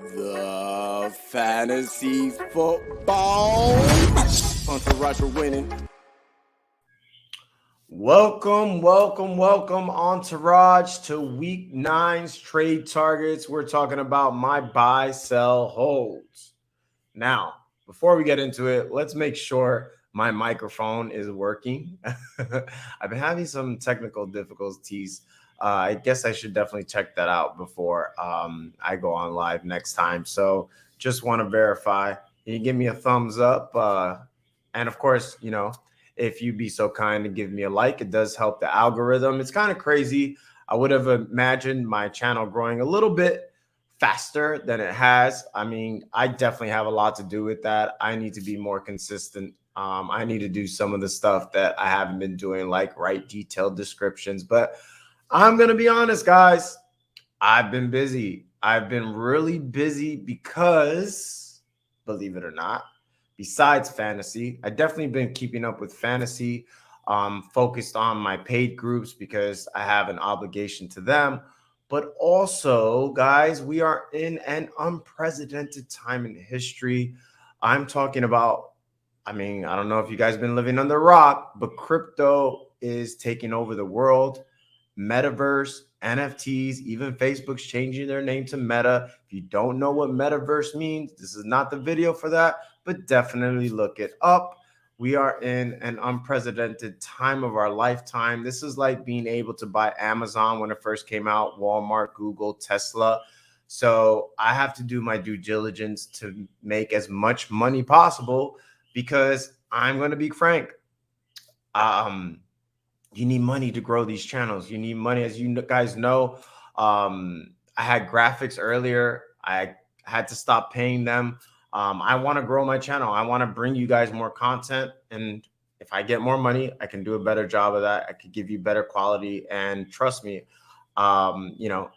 The fantasy football Entourage are winning. Welcome, Entourage, to Week 9's trade targets. We're talking about my buy, sell, holds. Now, before we get into it, let's make sure my microphone is working. I've been having some technical difficulties. I guess I should definitely check that out before I go on live next time. So just want to verify. Can you give me a thumbs up? And of course, if you'd be so kind to give me a like, it does help the algorithm. It's kind of crazy. I would have imagined my channel growing a little bit faster than it has. I mean, I definitely have a lot to do with that. I need to be more consistent. I need to do some of the stuff that I haven't been doing, like write detailed descriptions. But I'm going to be honest, guys. I've been busy. I've been really busy because, believe it or not, besides fantasy, I've definitely been keeping up with fantasy, focused on my paid groups because I have an obligation to them. But also, guys, we are in an unprecedented time in history. I'm talking about, I don't know if you guys have been living under a rock, but crypto is taking over the world. Metaverse, NFTs, even Facebook's changing their name to Meta. If you don't know what Metaverse means, this is not the video for that, but definitely look it up. We are in an unprecedented time of our lifetime. This is like being able to buy Amazon when it first came out, Walmart, Google, Tesla. So I have to do my due diligence to make as much money possible because I'm going to be frank. You need money to grow these channels. You need money, as you guys know. I had graphics earlier. I had to stop paying them. I want to grow my channel. I want to bring you guys more content. And if I get more money, I can do a better job of that. I could give you better quality. And trust me,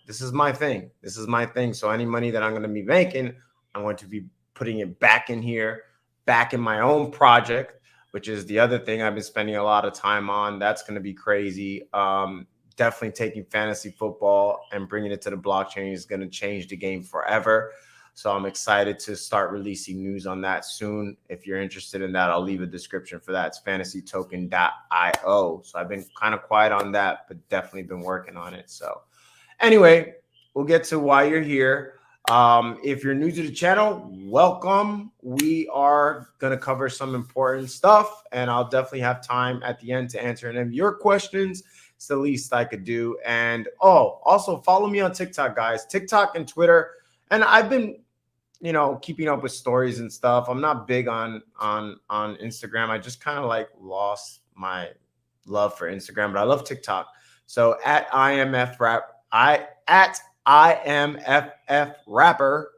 this is my thing. This is my thing. So any money that I'm going to be making, I'm going to be putting it back in here, back in my own project, which is the other thing I've been spending a lot of time on. That's going to be crazy. Definitely taking fantasy football and bringing it to the blockchain is going to change the game forever. So I'm excited to start releasing news on that soon. If you're interested in that, I'll leave a description for that. It's fantasytoken.io. So I've been kind of quiet on that, but definitely been working on it. So anyway, we'll get to why you're here. If you're new to the channel, welcome. We are going to cover some important stuff, and I'll definitely have time at the end to answer any of your questions. It's the least I could do. And also follow me on TikTok, guys. TikTok and Twitter. And I've been, keeping up with stories and stuff. I'm not big on Instagram. I just kind of like lost my love for Instagram, but I love TikTok. So at IMFF Rapper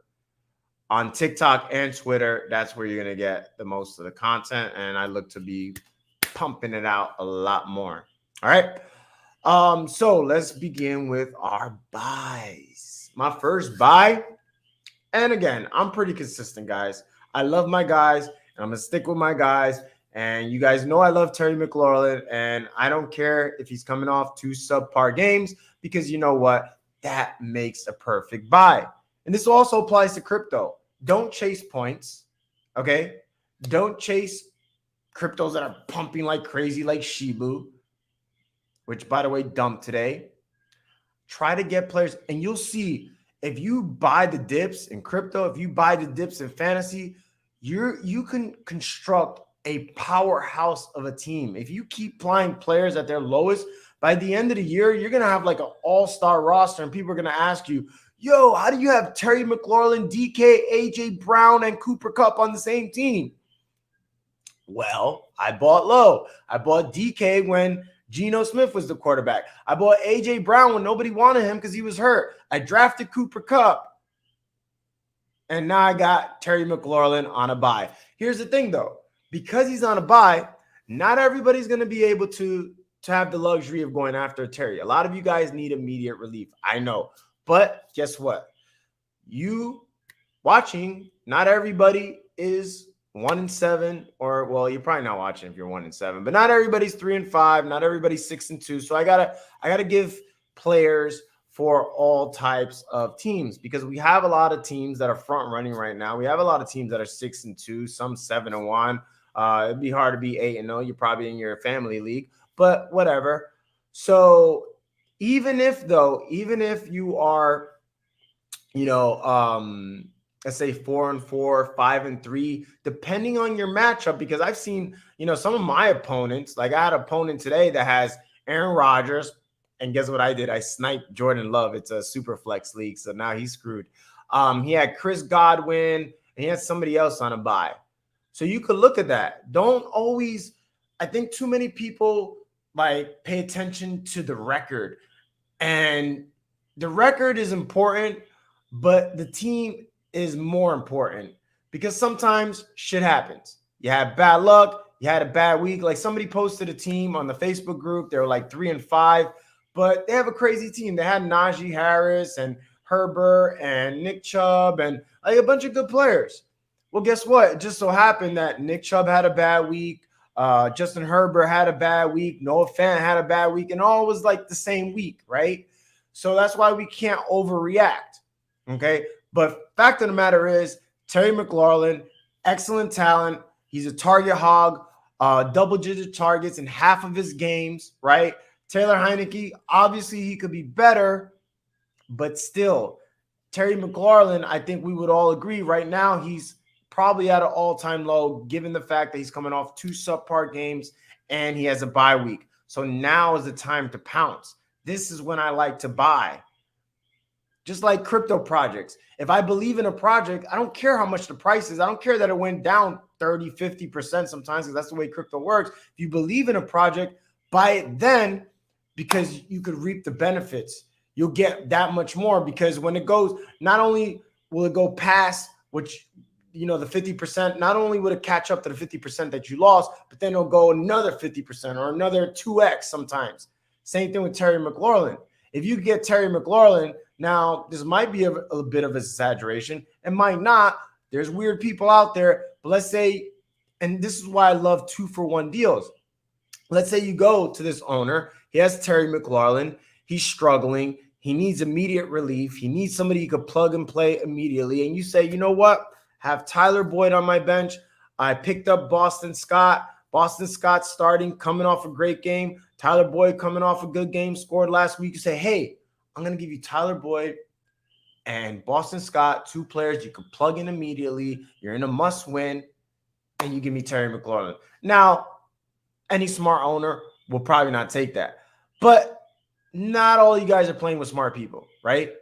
on TikTok and Twitter. That's where you're going to get the most of the content. And I look to be pumping it out a lot more. All right. So let's begin with our buys. My first buy. And again, I'm pretty consistent, guys. I love my guys, and I'm going to stick with my guys. And you guys know I love Terry McLaurin, and I don't care if he's coming off 2 subpar games because you know what? That makes a perfect buy. And this also applies to crypto. Don't chase points, okay? Don't chase cryptos that are pumping like crazy like Shibu, which, by the way, dumped today. Try to get players, and you'll see if you buy the dips in crypto, if you buy the dips in fantasy, you can construct a powerhouse of a team. If you keep playing players at their lowest, by the end of the year, you're going to have like an all-star roster, and people are going to ask you, yo, how do you have Terry McLaurin, DK, AJ Brown, and Cooper Kupp on the same team? Well, I bought low. I bought DK when Geno Smith was the quarterback. I bought AJ Brown when nobody wanted him because he was hurt. I drafted Cooper Kupp. And now I got Terry McLaurin on a bye. Here's the thing, though. Because he's on a bye, not everybody's going to be able to have the luxury of going after Terry. A lot of you guys need immediate relief. I know. But guess what? You watching, not everybody is 1-7, or well, you're probably not watching if you're 1-7, but not everybody's 3-5, not everybody's 6-2. So I gotta give players for all types of teams, because we have a lot of teams that are front running right now. We have a lot of teams that are 6-2, some 7-1. It'd be hard to be 8-0. You're probably in your family league, but whatever. So even if you are, let's say 4-4, 5-3, depending on your matchup, because I've seen, some of my opponents, like I had an opponent today that has Aaron Rodgers, and guess what I did? I sniped Jordan Love. It's a super flex league, so now he's screwed. He had Chris Godwin, and he had somebody else on a bye. So you could look at that. Don't always, I think too many people like pay attention to the record, and the record is important, but the team is more important, because sometimes shit happens. You had bad luck. You had a bad week. Like somebody posted a team on the Facebook group. They were like 3-5, but they have a crazy team. They had Najee Harris and Herbert and Nick Chubb and like a bunch of good players. Well, guess what? It just so happened that Nick Chubb had a bad week. Justin Herbert had a bad week. Noah Fant had a bad week, and all was like the same week, right? So that's why we can't overreact, okay? But fact of the matter is, Terry McLaurin, excellent talent. He's a target hog, double-digit targets in half of his games, right? Taylor Heineke, obviously he could be better, but still, Terry McLaurin, I think we would all agree right now he's probably at an all-time low, given the fact that he's coming off 2 subpar games and he has a bye week. So now is the time to pounce. This is when I like to buy. Just like crypto projects. If I believe in a project, I don't care how much the price is. I don't care that it went down 30, 50% sometimes, because that's the way crypto works. If you believe in a project, buy it then, because you could reap the benefits. You'll get that much more, because when it goes, not only will it go past, which, the 50%, not only would it catch up to the 50% that you lost, but then it'll go another 50% or another 2x sometimes. Same thing with Terry McLaurin. If you get Terry McLaurin, now this might be a bit of an exaggeration. It might not. There's weird people out there. But let's say, and this is why I love 2-for-1 deals. Let's say you go to this owner. He has Terry McLaurin. He's struggling. He needs immediate relief. He needs somebody you could plug and play immediately. And you say, you know what? Have Tyler Boyd on my bench. I picked up Boston Scott. Boston Scott starting, coming off a great game. Tyler Boyd coming off a good game, scored last week. You say, hey, I'm going to give you Tyler Boyd and Boston Scott, 2 players you can plug in immediately. You're in a must-win, and you give me Terry McLaurin. Now, any smart owner will probably not take that. But not all you guys are playing with smart people, right?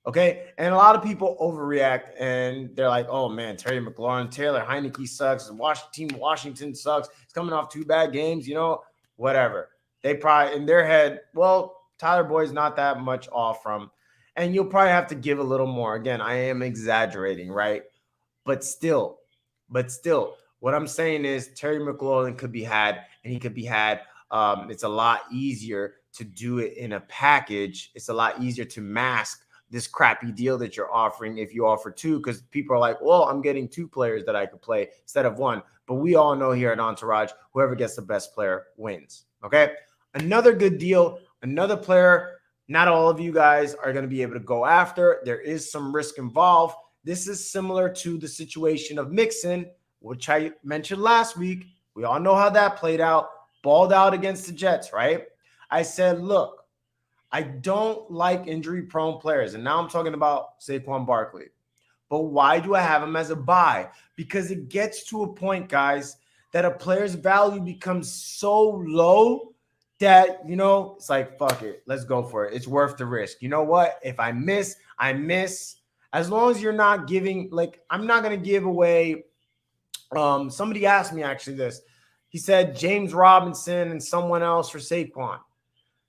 Okay? And a lot of people overreact, and they're like, oh, man, Terry McLaurin, Taylor Heineke sucks. Team Washington sucks. He's coming off 2 bad games, whatever. They probably, in their head, well, Tyler Boyd's not that much off from, and you'll probably have to give a little more. Again, I am exaggerating, right? But still, what I'm saying is Terry McLaurin could be had, and he could be had. It's a lot easier to do it in a package. It's a lot easier to mask this crappy deal that you're offering if you offer 2, because people are like, well, I'm getting 2 players that I could play instead of 1. But we all know here at Entourage, whoever gets the best player wins, okay? Another good deal, another player not all of you guys are going to be able to go after. There is some risk involved. This is similar to the situation of Mixon, which I mentioned last week. We all know how that played out. Balled out against the Jets, right? I said, look, I don't like injury-prone players. And now I'm talking about Sapon Barkley. But why do I have him as a buy? Because it gets to a point, guys, that a player's value becomes so low that, it's like, fuck it. Let's go for it. It's worth the risk. You know what? If I miss, I miss. As long as you're not giving, I'm not going to give away. Somebody asked me actually this. He said James Robinson and someone else for Saquon.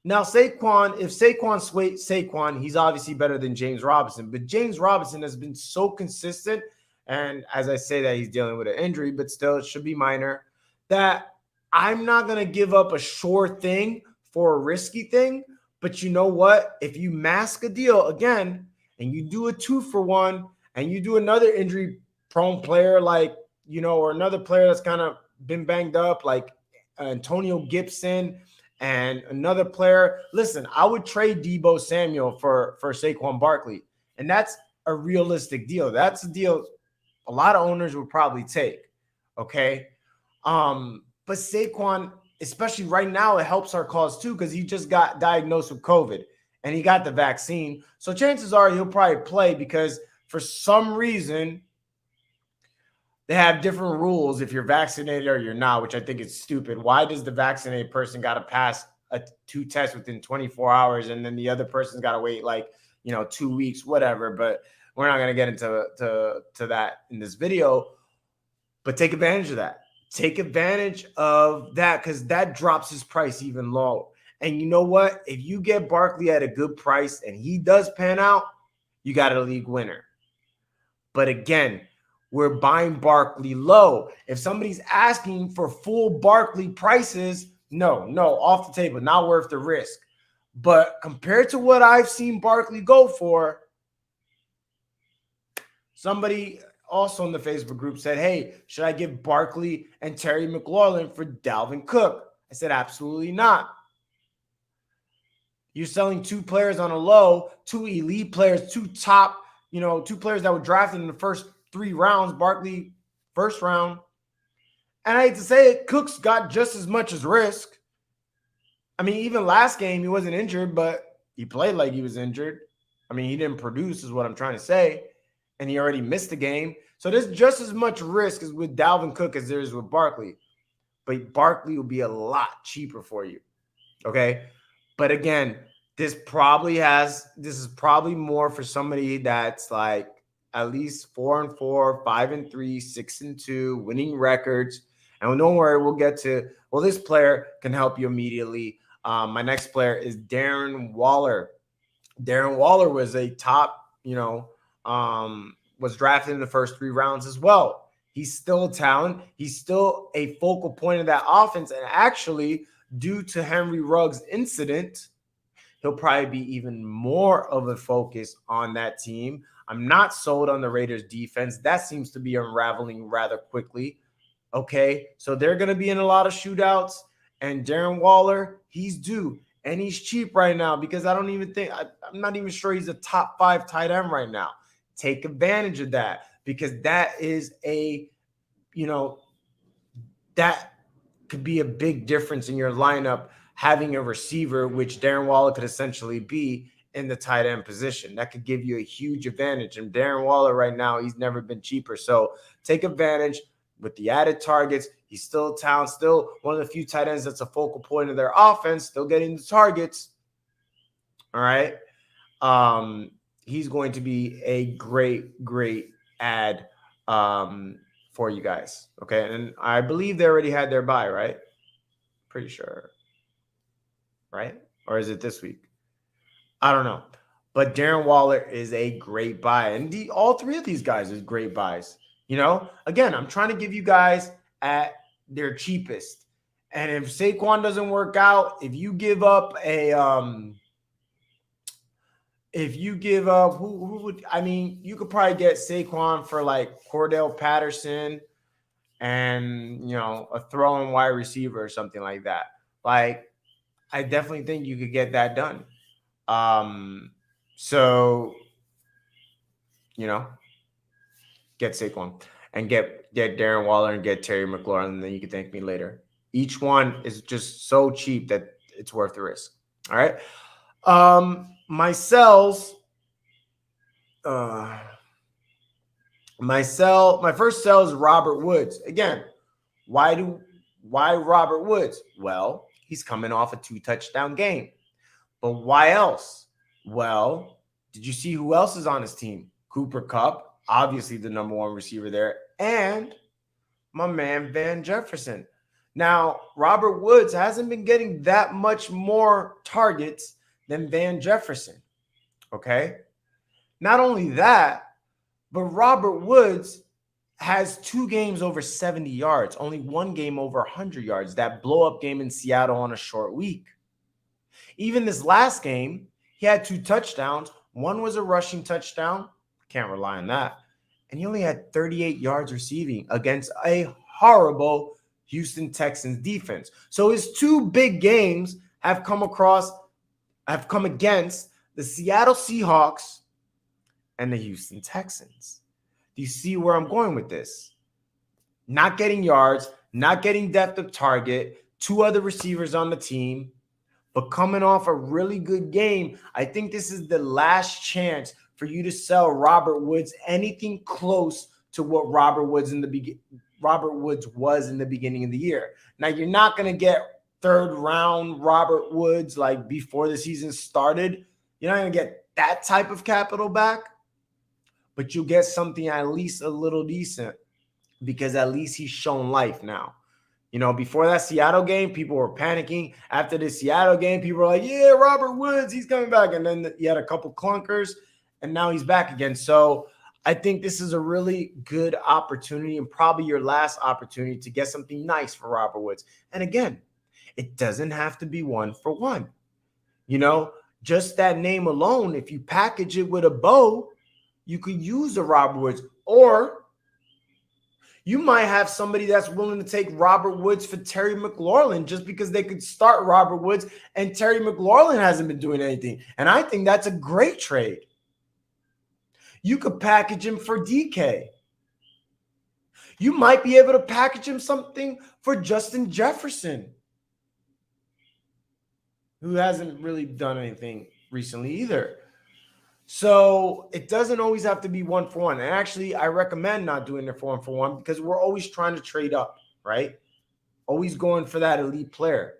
Now, Saquon, if Saquon's Saquon, he's obviously better than James Robinson. But James Robinson has been so consistent. And as I say that, he's dealing with an injury, but still it should be minor, that I'm not going to give up a sure thing for a risky thing. But you know what? If you mask a deal again and you do a 2-for-1 and you do another injury-prone player or another player that's kind of been banged up like Antonio Gibson And another player, listen, I would trade Deebo Samuel for Saquon Barkley. And that's a realistic deal. That's a deal a lot of owners would probably take. Okay. But Saquon, especially right now, it helps our cause too, because he just got diagnosed with COVID and he got the vaccine. So chances are he'll probably play because for some reason they have different rules if you're vaccinated or you're not, which I think is stupid. Why does the vaccinated person got to pass 2 tests within 24 hours and then the other person's got to wait 2 weeks, whatever? But we're not going to get into that in this video. But take advantage of that. Take advantage of that because that drops his price even lower. And you know what? If you get Barkley at a good price and he does pan out, you got a league winner. But again, we're buying Barkley low. If somebody's asking for full Barkley prices, no, off the table, not worth the risk. But compared to what I've seen Barkley go for, somebody also in the Facebook group said, hey, should I give Barkley and Terry McLaurin for Dalvin Cook? I said, absolutely not. You're selling 2 players on a low, 2 elite players, 2 top, 2 players that were drafted in the first 3 rounds, Barkley first round. And I hate to say it, Cook's got just as much as risk. I mean, even last game, he wasn't injured, but he played like he was injured. I mean, he didn't produce is what I'm trying to say. And he already missed the game. So there's just as much risk as with Dalvin Cook as there is with Barkley. But Barkley will be a lot cheaper for you. Okay? But again, this is probably more for somebody that's like at least 4-4, 5-3, 6-2, winning records. And don't worry, we'll get to, this player can help you immediately. My next player is Darren Waller. Darren Waller was a top, was drafted in the first 3 rounds as well. He's still a talent. He's still a focal point of that offense. And actually, due to Henry Ruggs' incident, he'll probably be even more of a focus on that team. I'm not sold on the Raiders defense. That seems to be unraveling rather quickly. Okay, so they're going to be in a lot of shootouts. And Darren Waller, he's due. And he's cheap right now because I'm not even sure he's a top 5 tight end right now. Take advantage of that because that is that could be a big difference in your lineup, having a receiver, which Darren Waller could essentially be in the tight end position. That could give you a huge advantage. And Darren Waller right now, he's never been cheaper. So take advantage with the added targets. He's still a talent, still one of the few tight ends that's a focal point of their offense, still getting the targets. All right. He's going to be a great, great add for you guys. Okay. And I believe they already had their bye, right? Pretty sure. Right? Or is it this week? I don't know. But Darren Waller is a great buy. And all 3 of these guys are great buys. Again, I'm trying to give you guys at their cheapest. And if Saquon doesn't work out, if you give up who would, you could probably get Saquon for like Cordell Patterson and, a throwing wide receiver or something like that. Like, I definitely think you could get that done. So, get Saquon and get Darren Waller and get Terry McLaurin, and then you can thank me later. Each one is just so cheap that it's worth the risk. All right. My first sell is Robert Woods. Again, why Robert Woods? Well, he's coming off a 2-touchdown game. But why else? Well, did you see who else is on his team? Cooper Kupp, obviously the number 1 receiver there, and my man Van Jefferson. Now, Robert Woods hasn't been getting that much more targets than Van Jefferson. Okay? Not only that, but Robert Woods has 2 games over 70 yards, only 1 game over 100 yards, that blow-up game in Seattle on a short week. Even this last game, he had 2 touchdowns. 1 was a rushing touchdown. Can't rely on that. And he only had 38 yards receiving against a horrible Houston Texans defense. So his 2 big games have come against the Seattle Seahawks and the Houston Texans. Do you see where I'm going with this? Not getting yards, not getting depth of target, 2 other receivers on the team, but coming off a really good game. I think this is the last chance for you to sell Robert Woods anything close to what Robert Woods was in the beginning of the year. Now, you're not going to get 3rd round Robert Woods like before the season started. You're not going to get that type of capital back, but you'll get something at least a little decent because at least he's shown life now. You know, before that Seattle game, people were panicking. After the Seattle game, people were like, yeah, Robert Woods, he's coming back. And then he had a couple clunkers, and now he's back again. So I think this is a really good opportunity and probably your last opportunity to get something nice for Robert Woods. And again, it doesn't have to be 1-for-1. You know, just that name alone, if you package it with a bow, you could use the Robert Woods. Or you might have somebody that's willing to take Robert Woods for Terry McLaurin just because they could start Robert Woods and Terry McLaurin hasn't been doing anything. And I think that's a great trade. You could package him for DK. You might be able to package him something for Justin Jefferson, who hasn't really done anything recently either. So it doesn't always have to be 1-for-1. And actually, I recommend not doing it for 1-for-1 because we're always trying to trade up, right? Always going for that elite player.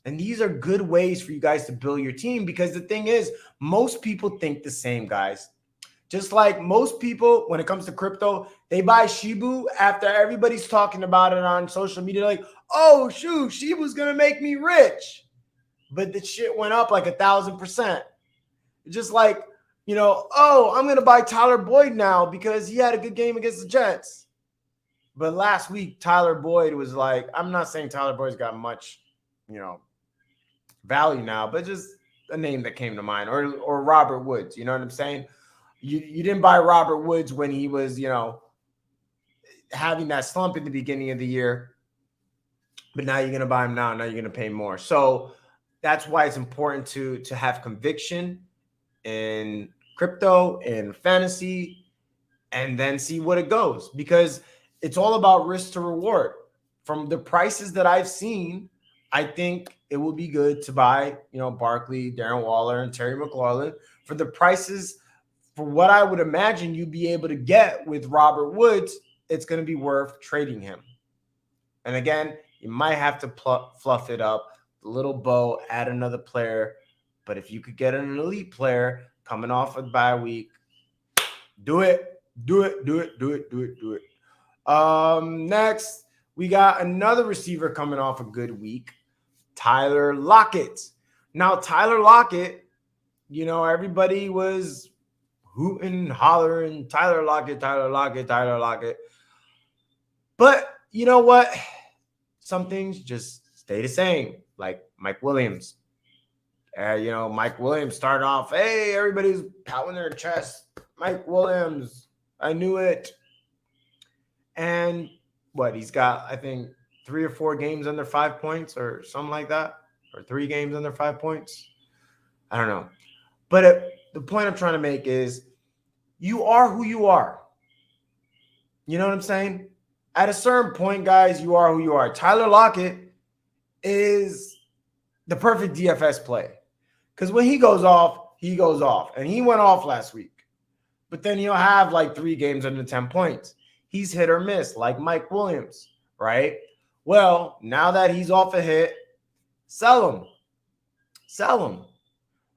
And these are good ways for you guys to build your team because the thing is, most people think the same, guys. Just like most people, when it comes to crypto, they buy Shibu after everybody's talking about it on social media. Like, oh, shoot, Shibu's going to make me rich. But the shit went up like 1,000%. Just like, you know, oh, I'm going to buy Tyler Boyd now because he had a good game against the Jets. But last week, Tyler Boyd was like, I'm not saying Tyler Boyd's got much, you know, value now, but just a name that came to mind. Or Robert Woods, you know what I'm saying? You didn't buy Robert Woods when he was, you know, having that slump in the beginning of the year. But now you're going to buy him now. Now you're going to pay more. So that's why it's important to have conviction in crypto and fantasy and then see what it goes, because it's all about risk to reward. From the prices that I've seen, I think it will be good to buy, you know, Barkley, Darren Waller, and Terry McLaurin for the prices. For what I would imagine you'd be able to get with Robert Woods, it's going to be worth trading him. And again, you might have to fluff it up, a little bow, add another player. But if you could get an elite player coming off a bye week, do it. Next, we got another receiver coming off a good week, Tyler Lockett. Now, Tyler Lockett, you know, everybody was hooting, hollering, Tyler Lockett. But you know what? Some things just stay the same, like Mike Williams. You know, Mike Williams started off, hey, everybody's pounding their chest. Mike Williams, I knew it. And what, he's got, I think, 3 or 4 games under 5 points or something like that, or 3 games under 5 points. I don't know. But the point I'm trying to make is you are who you are. You know what I'm saying? At a certain point, guys, you are who you are. Tyler Lockett is the perfect DFS play. Because when he goes off, he goes off. And he went off last week. But then he'll have like 3 games under 10 points. He's hit or miss, like Mike Williams, right? Well, now that he's off a hit, sell him. Sell him.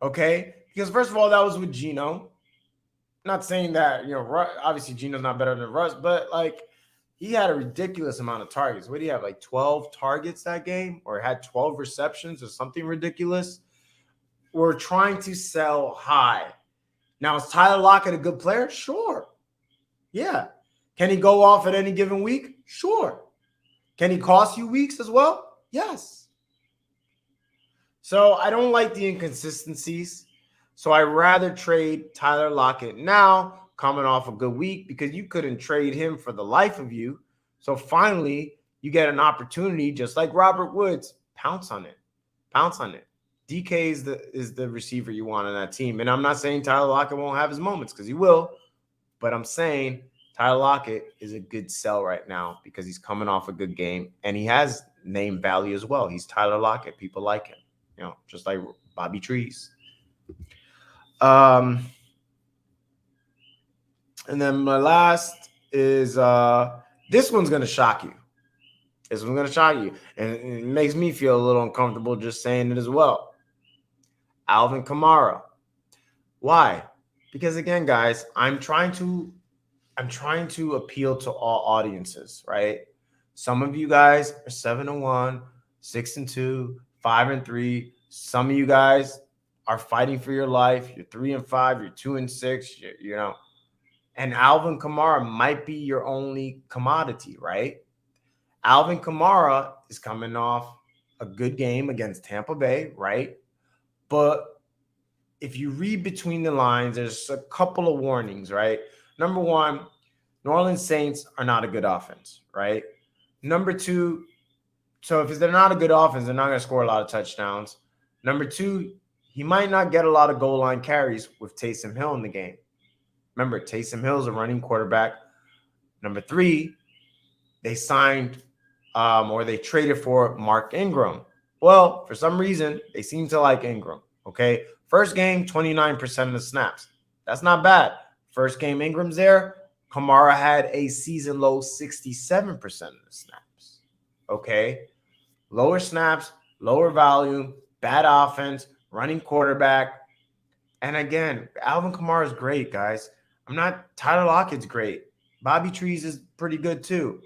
Okay? Because first of all, that was with Geno. Not saying that, you know, obviously Geno's not better than Russ, but like he had a ridiculous amount of targets. What did he have? Like 12 targets that game, or had 12 receptions or something ridiculous? We're trying to sell high. Now, is Tyler Lockett a good player? Sure. Yeah. Can he go off at any given week? Sure. Can he cost you weeks as well? Yes. So I don't like the inconsistencies. So I rather trade Tyler Lockett now, coming off a good week, because you couldn't trade him for the life of you. So finally, you get an opportunity, just like Robert Woods, pounce on it. Pounce on it. DK is the receiver you want on that team. And I'm not saying Tyler Lockett won't have his moments because he will, but I'm saying Tyler Lockett is a good sell right now because he's coming off a good game and he has name value as well. He's Tyler Lockett. People like him, just like Bobby Trees. And then my last is this one's going to shock you. This one's going to shock you. And it makes me feel a little uncomfortable just saying it as well. Alvin Kamara. Why? Because again, guys, I'm trying to appeal to all audiences, right? Some of you guys are 7-1, 6-2, 5-3. Some of you guys are fighting for your life. You're 3-5, you're 2-6, And Alvin Kamara might be your only commodity, right? Alvin Kamara is coming off a good game against Tampa Bay, right? But if you read between the lines, there's a couple of warnings, right? Number one, New Orleans Saints are not a good offense, right? Number two, so if they're not a good offense, they're not going to score a lot of touchdowns. Number two, he might not get a lot of goal line carries with Taysom Hill in the game. Remember, Taysom Hill is a running quarterback. Number three, they signed or they traded for Mark Ingram. Well, for some reason, they seem to like Ingram, okay? First game, 29% of the snaps. That's not bad. First game, Ingram's there. Kamara had a season-low 67% of the snaps, okay? Lower snaps, lower volume, bad offense, running quarterback. And again, Alvin Kamara is great, guys. Tyler Lockett's great. Bobby Trees is pretty good too.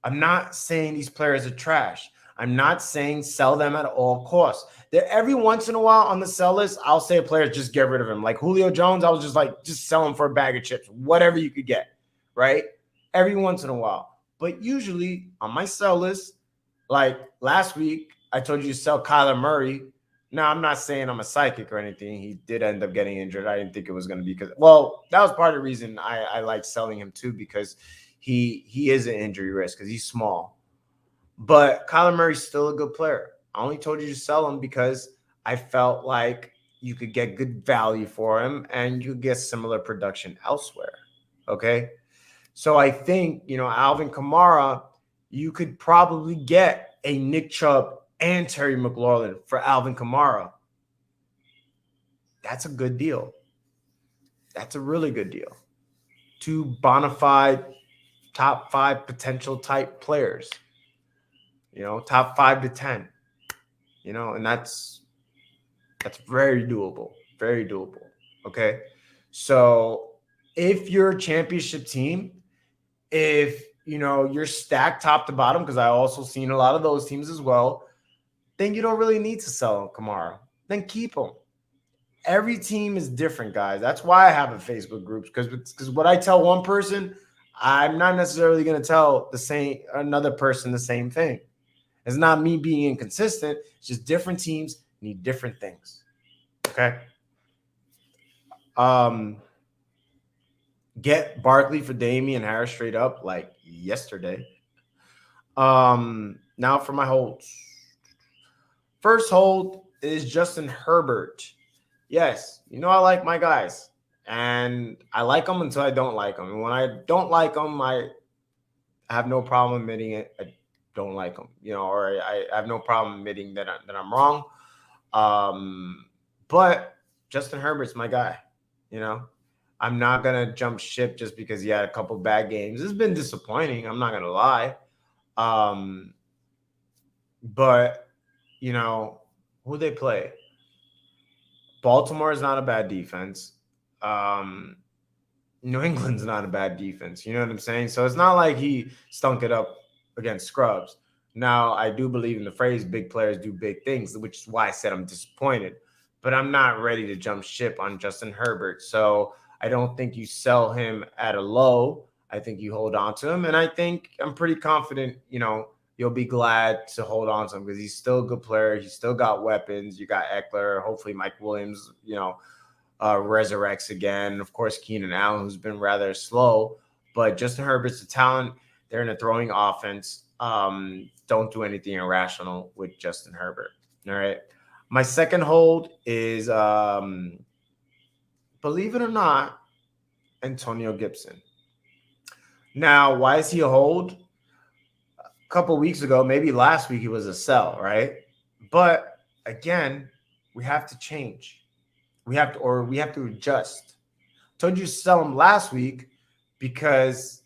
I'm not saying these players are trash. I'm not saying sell them at all costs. Every once in a while on the sell list, I'll say a player, just get rid of him. Like Julio Jones, I was just sell him for a bag of chips, whatever you could get, right? Every once in a while. But usually on my sell list, like last week, I told you to sell Kyler Murray. Now, I'm not saying I'm a psychic or anything. He did end up getting injured. I didn't think it was going to be that was part of the reason I like selling him too, because he is an injury risk because he's small. But Kyler Murray's still a good player. I only told you to sell him because I felt like you could get good value for him and you get similar production elsewhere. Okay. So I think, Alvin Kamara, you could probably get a Nick Chubb and Terry McLaurin for Alvin Kamara. That's a good deal. That's a really good deal. Two bona fide top 5 potential type players. Top 5 to 10. And that's very doable. Very doable. Okay. So if you're a championship team, if you're stacked top to bottom, because I also seen a lot of those teams as well, then you don't really need to sell Kamara. Then keep him. Every team is different, guys. That's why I have a Facebook group, because what I tell one person, I'm not necessarily going to tell another person the same thing. It's not me being inconsistent. It's just different teams need different things. Okay. Get Barkley for Damian Harris straight up like yesterday. Now for my holds. First hold is Justin Herbert. Yes, I like my guys. And I like them until I don't like them. And when I don't like them, I have no problem admitting it. I don't like them, or I have no problem admitting that I'm wrong. But Justin Herbert's my guy, I'm not going to jump ship just because he had a couple bad games. It's been disappointing. I'm not going to lie. But, who they play? Baltimore is not a bad defense. New England's not a bad defense. You know what I'm saying? So it's not like he stunk it up against scrubs. Now, I do believe in the phrase big players do big things, which is why I said I'm disappointed. But I'm not ready to jump ship on Justin Herbert. So I don't think you sell him at a low. I think you hold on to him. And I think I'm pretty confident, you'll be glad to hold on to him because he's still a good player. He's still got weapons. You got Eckler. Hopefully Mike Williams, resurrects again. Of course, Keenan Allen, who's been rather slow. But Justin Herbert's a talent. They're in a throwing offense. Don't do anything irrational with Justin Herbert. All right. My second hold is, believe it or not, Antonio Gibson. Now, why is he a hold? A couple weeks ago, maybe last week, he was a sell, right? But again, we have to change. We have to adjust. Told you to sell him last week because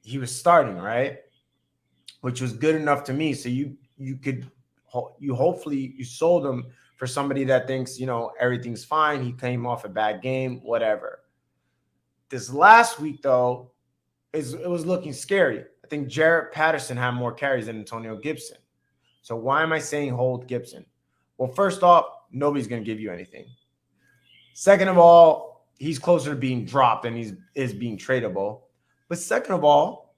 he was starting, right? Which was good enough to me. So you hopefully you sold him for somebody that thinks, everything's fine. He came off a bad game, whatever. This last week, though, it was looking scary. I think Jarrett Patterson had more carries than Antonio Gibson. So why am I saying hold Gibson? Well, first off, nobody's going to give you anything. Second of all, he's closer to being dropped than he is being tradable. But second of all,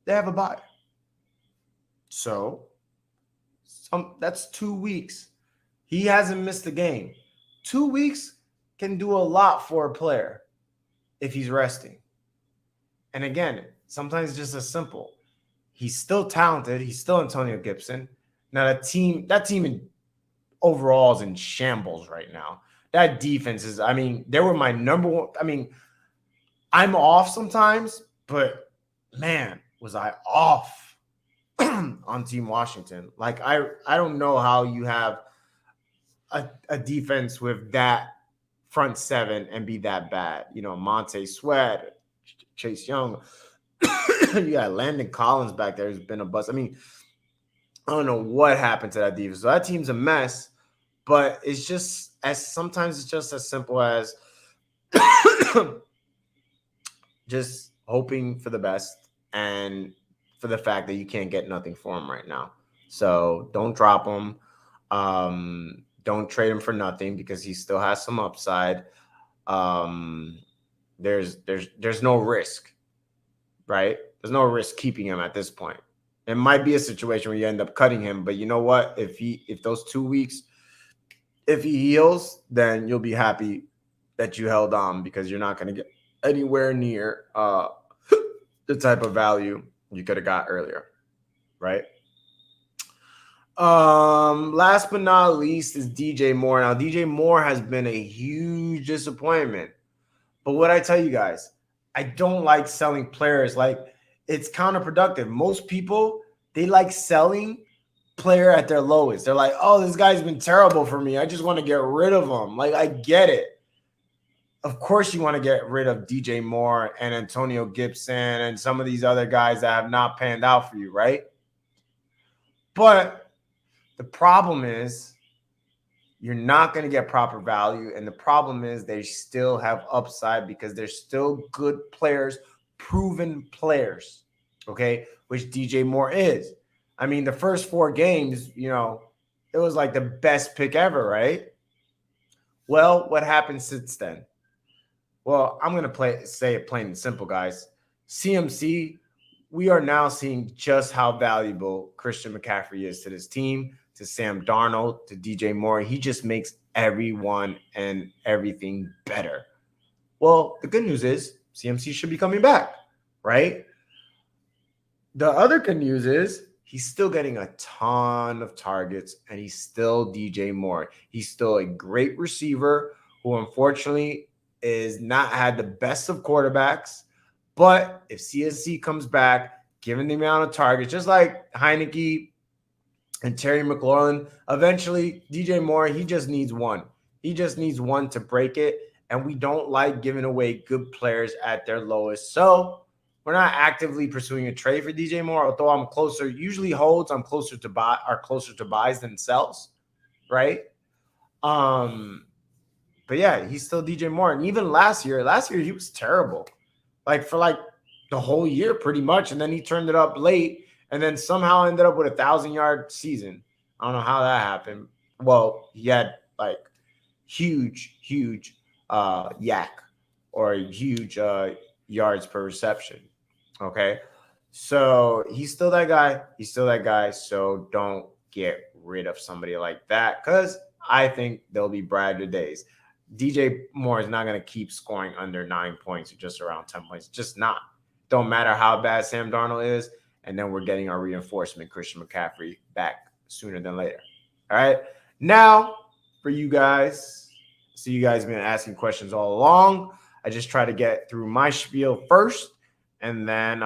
they have a bye. So that's 2 weeks. He hasn't missed a game. 2 weeks can do a lot for a player if he's resting. And again, sometimes it's just as simple. He's still talented. He's still Antonio Gibson. Now that team overall is in shambles right now. That defense is, they were my number one. I'm off sometimes, but man, was I off on Team Washington. Like, I don't know how you have a defense with that front seven and be that bad. Monte Sweat, Chase Young. You got Landon Collins back there who's been a bust. I don't know what happened to that defense. So that team's a mess, but sometimes it's just as simple as just hoping for the best and for the fact that you can't get nothing for him right now. So don't drop him. Don't trade him for nothing because he still has some upside. There's no risk, right? There's no risk keeping him at this point. It might be a situation where you end up cutting him, but you know what? If those 2 weeks, if he heals, then you'll be happy that you held on because you're not going to get anywhere near the type of value you could have got earlier, right? Last but not least is DJ Moore. Now, DJ Moore has been a huge disappointment. But what I tell you guys, I don't like selling players. Like, it's counterproductive. Most people, they like selling player at their lowest. They're like, oh, this guy's been terrible for me. I just want to get rid of him. Like, I get it. Of course you want to get rid of DJ Moore and Antonio Gibson and some of these other guys that have not panned out for you, right? But the problem is you're not going to get proper value. And the problem is they still have upside because they're still good players, proven players, okay, which DJ Moore is. The first 4 games, it was like the best pick ever, right? Well, what happened since then? Well, I'm going to say it plain and simple, guys. CMC, we are now seeing just how valuable Christian McCaffrey is to this team, to Sam Darnold, to DJ Moore. He just makes everyone and everything better. Well, the good news is CMC should be coming back, right? The other good news is he's still getting a ton of targets, and he's still DJ Moore. He's still a great receiver who unfortunately is not had the best of quarterbacks. But if CSC comes back, given the amount of targets, just like Heineke and Terry McLaurin, eventually DJ Moore, he just needs one. He just needs one to break it. And we don't like giving away good players at their lowest. So we're not actively pursuing a trade for DJ Moore, although I'm closer, usually holds, I'm closer to buys than sells, right? But yeah, he's still DJ Moore. And even last year he was terrible. Like for like the whole year pretty much. And then he turned it up late and then somehow ended up with a 1,000-yard season. I don't know how that happened. Well, he had like huge yak or huge yards per reception. Okay. So he's still that guy. So don't get rid of somebody like that because I think there'll be brighter days. DJ Moore is not going to keep scoring under 9 points or just around 10 points. Just not. Don't matter how bad Sam Darnold is. And then we're getting our reinforcement, Christian McCaffrey, back sooner than later. All right. Now, for you guys, so you guys have been asking questions all along. I just try to get through my spiel first, and then,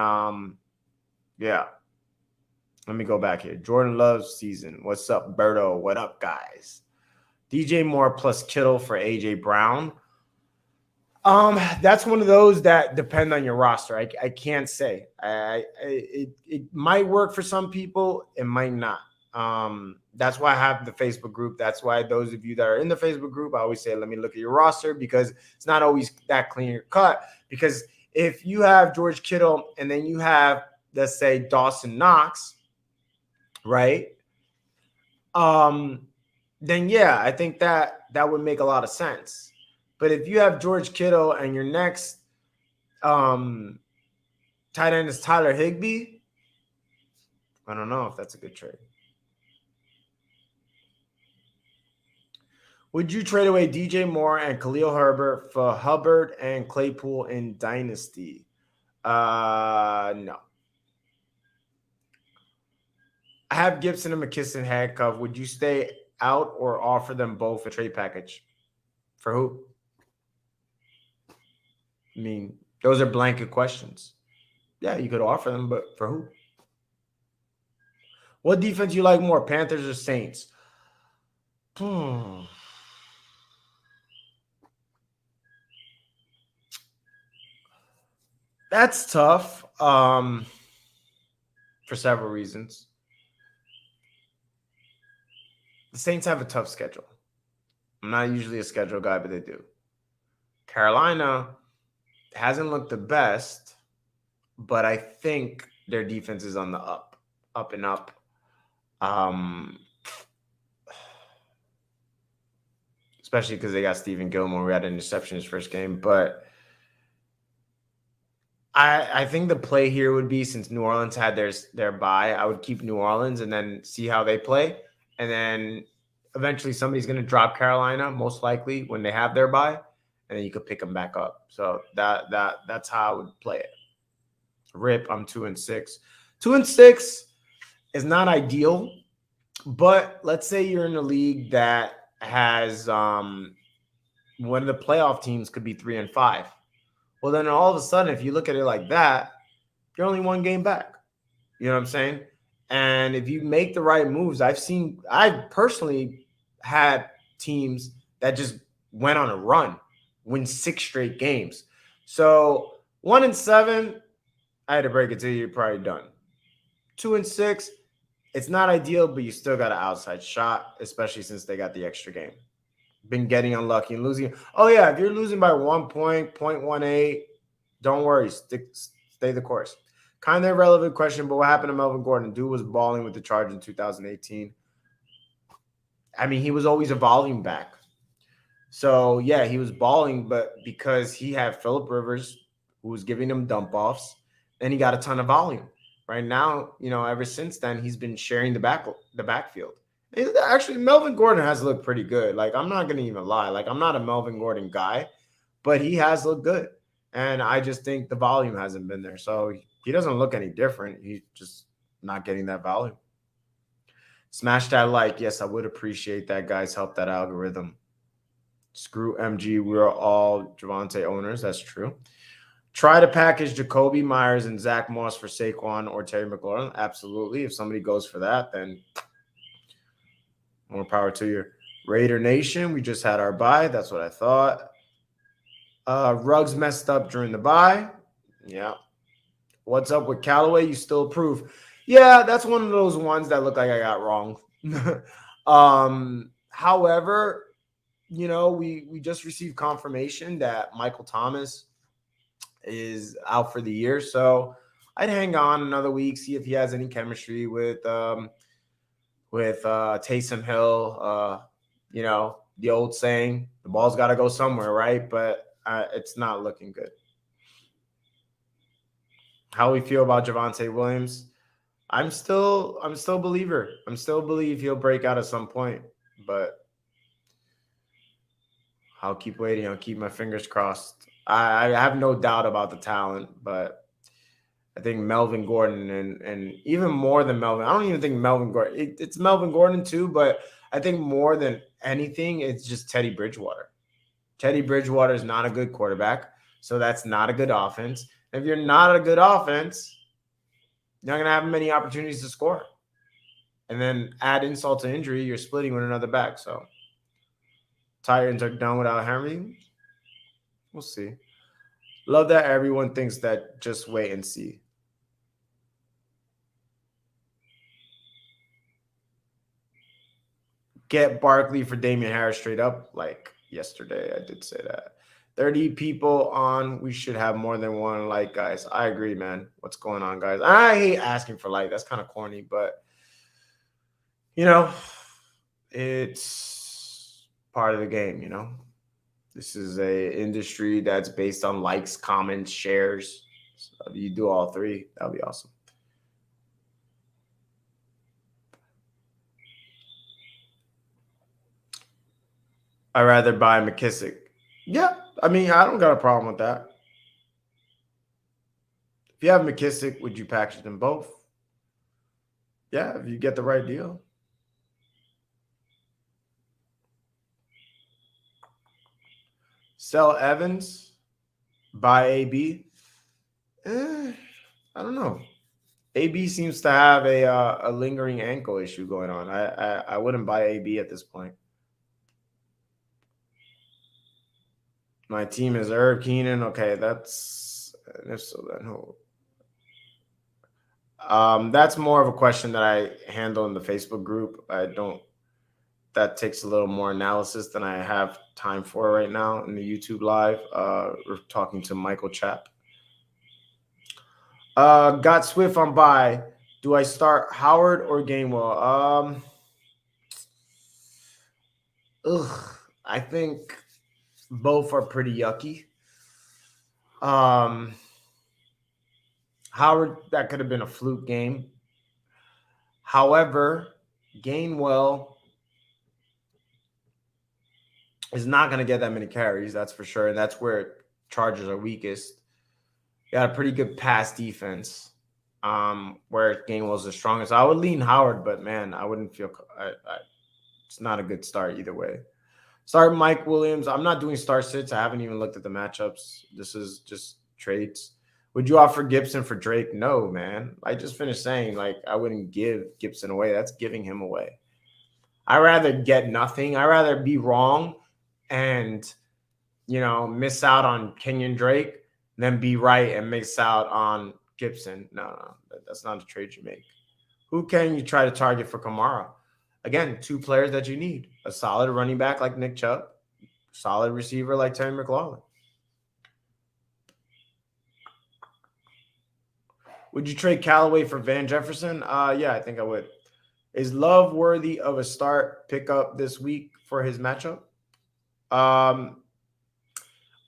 yeah. Let me go back here. Jordan Love season. What's up, Berto? What up, guys? DJ Moore plus Kittle for AJ Brown. That's one of those that depend on your roster. I can't say. It might work for some people. It might not. That's why I have the Facebook group. That's why those of you that are in the Facebook group, I always say, let me look at your roster, because it's not always that clear cut. Because if you have George Kittle and then you have, let's say, Dawson Knox, right? Then yeah, I think that would make a lot of sense. But if you have George Kittle and your next tight end is Tyler Higbee, I don't know if that's a good trade. Would you trade away DJ Moore and Khalil Herbert for Hubbard and Claypool in Dynasty? No. I have Gibson and McKisson handcuffed. Would you stay out or offer them both a trade package? For who? I mean, those are blanket questions. Yeah, you could offer them, but for who? What defense you like more, Panthers or Saints? That's tough for several reasons. The Saints have a tough schedule. I'm not usually a schedule guy, but they do. Carolina hasn't looked the best, but I think their defense is on the up and up. Especially because they got Stephen Gilmore, who had an interception his first game. But I think the play here would be, since New Orleans had their bye, I would keep New Orleans and then see how they play. And then eventually somebody's going to drop Carolina, most likely, when they have their bye. And then you could pick them back up. So that's how I would play it. Rip, I'm 2-6. 2-6 is not ideal. But let's say you're in a league that has one of the playoff teams could be 3-5. Well, then all of a sudden, if you look at it like that, you're only one game back. You know what I'm saying? And if you make the right moves, I've personally had teams that just went on a run, win 6 straight games. So 1-7, I had to break it to you, you're probably done. 2-6, it's not ideal, but you still got an outside shot, especially since they got the extra game. Been getting unlucky and losing. Oh, yeah, if you're losing by 1 point, 0.18, don't worry. Stay the course. Kind of irrelevant question, but what happened to Melvin Gordon? Dude was balling with the Chargers in 2018. I mean, he was always a volume back. So, yeah, he was balling, but because he had Phillip Rivers, who was giving him dump-offs, and he got a ton of volume. Right now, ever since then, he's been sharing the backfield. Actually, Melvin Gordon has looked pretty good. Like, I'm not going to even lie. Like, I'm not a Melvin Gordon guy, but he has looked good. And I just think the volume hasn't been there. So he doesn't look any different. He's just not getting that volume. Smash that like. Yes, I would appreciate that, guys. Help that algorithm. Screw MG. We're all Javontae owners. That's true. Try to package Jacoby Myers and Zach Moss for Saquon or Terry McLaurin. Absolutely. If somebody goes for that, then more power to you. Raider Nation, we just had our bye. That's what I thought. Ruggs messed up during the bye. Yeah. What's up with Callaway? You still approve? Yeah, that's one of those ones that look like I got wrong. However, we just received confirmation that Michael Thomas is out for the year. So I'd hang on another week, see if he has any chemistry with Taysom Hill. The old saying, the ball's got to go somewhere, right? But it's not looking good. How we feel about Javontae Williams? I'm still a believer. I'm still believe he'll break out at some point, but I'll keep waiting. I'll keep my fingers crossed. I have no doubt about the talent, but I think Melvin Gordon and even more than Melvin. I don't even think Melvin Gordon. It's Melvin Gordon too, but I think more than anything, it's just Teddy Bridgewater. Teddy Bridgewater is not a good quarterback, so that's not a good offense. If you're not a good offense, you're not going to have many opportunities to score. And then add insult to injury, you're splitting with another back. So Titans are done without Henry. We'll see. Love that everyone thinks that just wait and see. Get Barkley for Damian Harris straight up. Like yesterday, I did say that. 30 people on. We should have more than one like, guys. I agree, man. What's going on, guys? I hate asking for like. That's kind of corny, but you know, it's part of the game, you know. This is a industry that's based on likes, comments, shares. So if you do all three, that'll be awesome. I'd rather buy McKissick. Yeah, I mean, I don't got a problem with that. If you have McKissick, would you package them both? Yeah, if you get the right deal. Sell Evans, buy AB. I don't know. AB seems to have a lingering ankle issue going on. I wouldn't buy AB at this point. My team is Herb Keenan. Okay, that's if so then who? That's more of a question that I handle in the Facebook group. That takes a little more analysis than I have time for right now in the YouTube live. We're talking to Michael Chapp. Got Swift on bye. Do I start Howard or Gainwell? I think both are pretty yucky. Howard, that could have been a fluke game. However, Gainwell is not going to get that many carries, that's for sure. And that's where Chargers are weakest. Got a pretty good pass defense, where Gainwell's the strongest. I would lean Howard, but man, I wouldn't feel it's not a good start either way. Start Mike Williams. I'm not doing start sits. I haven't even looked at the matchups. This is just trades. Would you offer Gibson for Drake? No, man. I just finished saying, like, I wouldn't give Gibson away. That's giving him away. I'd rather get nothing. I'd rather be wrong and, you know, miss out on Kenyon Drake than be right and miss out on Gibson. No, that's not a trade you make. Who can you try to target for Kamara? Again, two players that you need. A solid running back like Nick Chubb, solid receiver like Terry McLaurin. Would you trade Callaway for Van Jefferson? Yeah, I think I would. Is Love worthy of a start pickup this week for his matchup? I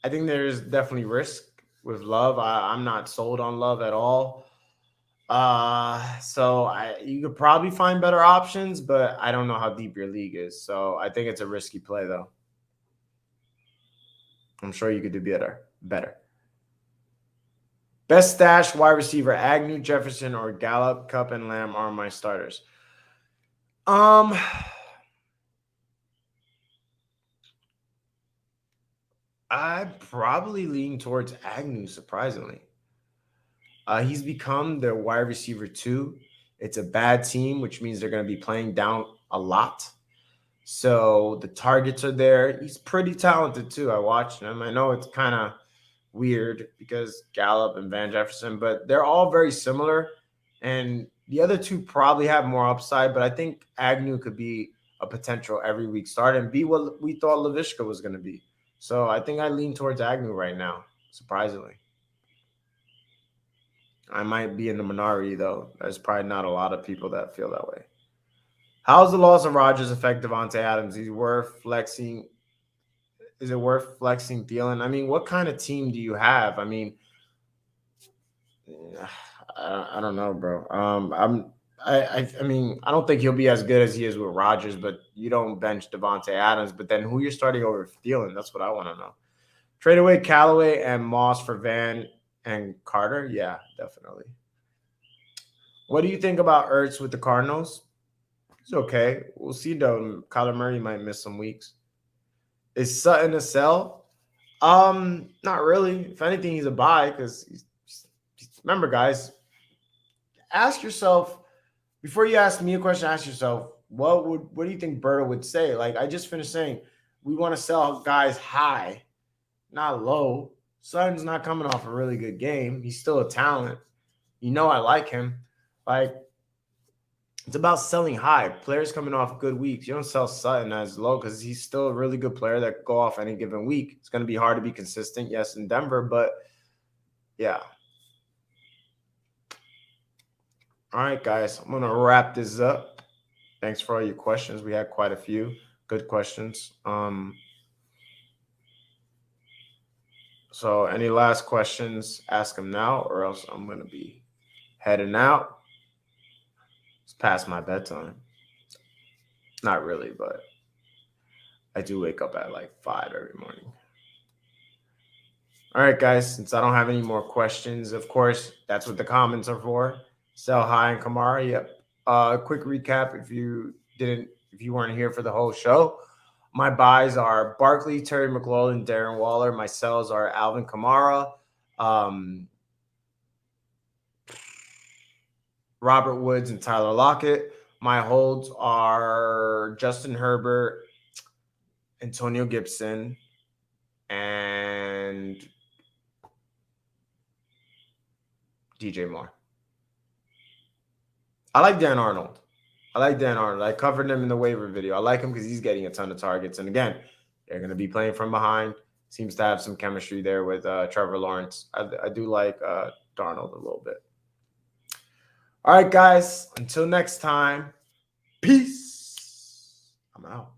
think there's definitely risk with Love. I'm not sold on Love at all. So you could probably find better options, but I don't know how deep your league is. So I think it's a risky play, though. I'm sure you could do better. Best stash wide receiver: Agnew, Jefferson, or Gallup. Cup and Lamb are my starters. I probably lean towards Agnew, surprisingly. He's become their wide receiver 2. It's a bad team, which means they're going to be playing down a lot. So the targets are there. He's pretty talented, too. I watched him. I know it's kind of weird because Gallup and Van Jefferson, but they're all very similar. And the other two probably have more upside, but I think Agnew could be a potential every week start and be what we thought Laviska was going to be. So I think I lean towards Agnew right now, surprisingly. I might be in the minority, though. There's probably not a lot of people that feel that way. How's the loss of Rodgers affect Devante Adams? Is it worth flexing Thielen? I mean, what kind of team do you have? I mean, I don't know, bro. I mean, I don't think he'll be as good as he is with Rodgers, but you don't bench Devante Adams. But then who you're starting over Thielen? That's what I want to know. Trade away Callaway and Moss for Van and Carter? Yeah, definitely. What do you think about Ertz with the Cardinals? It's okay. We'll see, though. Kyler Murray might miss some weeks. Is Sutton a sell? Not really. If anything, he's a buy because remember, guys, ask yourself before you ask me a question. Ask yourself, what do you think Berto would say? Like I just finished saying, we want to sell guys high, not low. Sutton's not coming off a really good game. He's still a talent. I like him. Like it's about selling high. Players coming off good weeks. You don't sell Sutton as low because he's still a really good player that could go off any given week. It's going to be hard to be consistent, yes, in Denver, but yeah. All right, guys, I'm going to wrap this up. Thanks for all your questions. We had quite a few good questions. So any last questions, ask them now or else I'm going to be heading out. It's past my bedtime. Not really, but I do wake up at like 5 every morning. All right, guys, since I don't have any more questions, of course, that's what the comments are for. Sell high and Kamara. Yep. Quick recap if you weren't here for the whole show. My buys are Barkley, Terry McLaurin, Darren Waller. My sells are Alvin Kamara, Robert Woods, and Tyler Lockett. My holds are Justin Herbert, Antonio Gibson, and DJ Moore. I like Dan Arnold. I covered him in the waiver video. I like him because he's getting a ton of targets. And again, they're going to be playing from behind. Seems to have some chemistry there with Trevor Lawrence. I do like Darnold a little bit. All right, guys. Until next time, peace. I'm out.